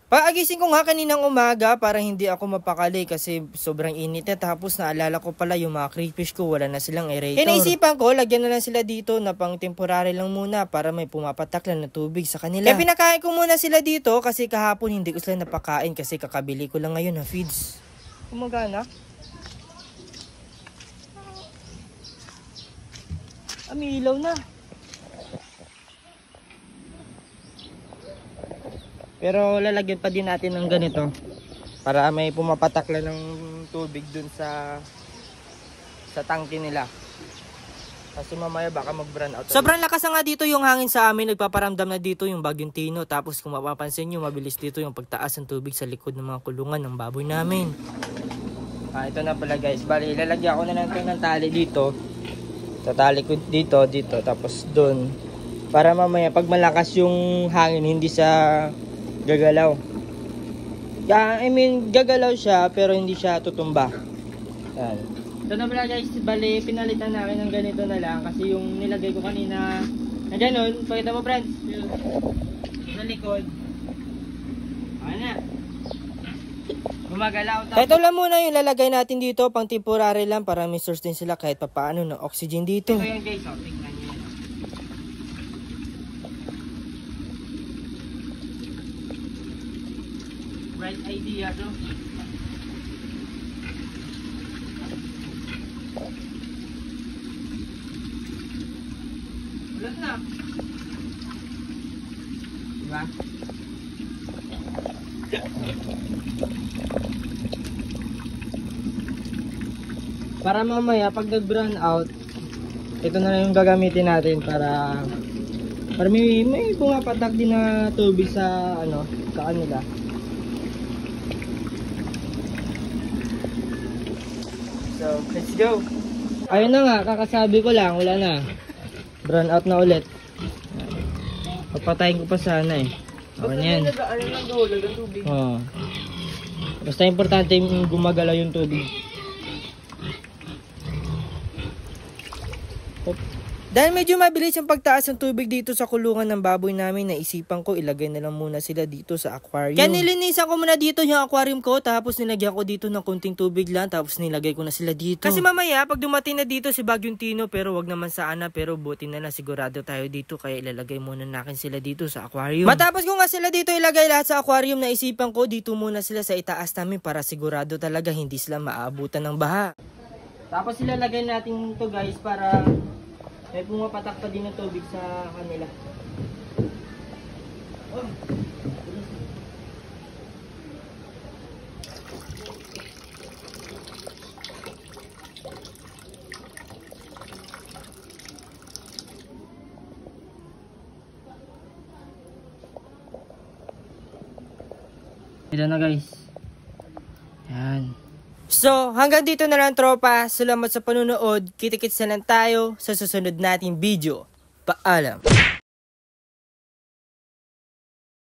Paagising ko nga kaninang umaga para hindi ako mapakali kasi sobrang init na, tapos naalala ko pala yung mga crayfish ko wala na silang aerator. Inaisipan ko lagyan na lang sila dito na pang temporary lang muna para may pumapatak lang na tubig sa kanila. Kaya pinakain ko muna sila dito kasi kahapon hindi ko sila napakain kasi kakabili ko lang ngayon na feeds. Kumagana? May ilaw na. Pero lalagyan pa din natin ng ganito para may pumapatak lang ng tubig dun sa tangke nila. Kasi mamaya baka mag-run out. Sobrang lakas nga dito yung hangin sa amin, nagpaparamdam na dito yung Bagyong Tino. Tapos kung mapapansin nyo, mabilis dito yung pagtaas ng tubig sa likod ng mga kulungan ng baboy namin. Ito na pala guys, bali ilalagyan ko na lang ito ng tali dito. Tatali ko dito, tapos dun. Para mamaya pag malakas yung hangin, hindi sa gagalaw. Gagalaw siya pero hindi siya tutumba. Yan. Ito na pala guys, bali pinalitan namin ng ganito na lang kasi yung nilagay ko kanina na ganun, pakita mo friends. Sa likod. Ano? Gumagalaw. Ito lang muna yung lalagay natin dito, pang temporary lang para may source din sila kahit papaano ng oxygen dito. Ito yan guys, tingnan nyo. Right idea, bro. Ulat na. Diba? Para mamaya pag nag-brown out, ito na lang yung gagamitin natin para may pumapatak din na tubig sa kanila. So, let's go. Ayun na nga, kakasabi ko lang, wala na. Brown out na ulit. Papatayin ko pa sana eh. Okay na yan. Oh. Basta importante yung gumagalaw yung tubig. Dahil medyo mabilis yung pagtaas ng tubig dito sa kulungan ng baboy namin, naisipan ko ilagay na lang muna sila dito sa aquarium. Kaya nilinisan ko muna dito yung aquarium ko, tapos nilagyan ko dito ng kunting tubig lang, tapos nilagay ko na sila dito. Kasi mamaya pag dumating na dito si Bagyong Tino, pero wag naman sana, pero buti na lang sigurado tayo dito, kaya ilalagay muna natin sila dito sa aquarium. Matapos ko nga sila dito ilagay lahat sa aquarium, naisipan ko dito muna sila sa itaas namin para sigurado talaga hindi sila maaabutan ng baha. Tapos ilalagay natin to guys para may pumapatak pa din ng tubig sa kanila. Oh. Ito na guys. Yan. So, hanggang dito na lang tropa. Salamat sa panunood. Kita-kits na lang tayo sa susunod nating video. Paalam.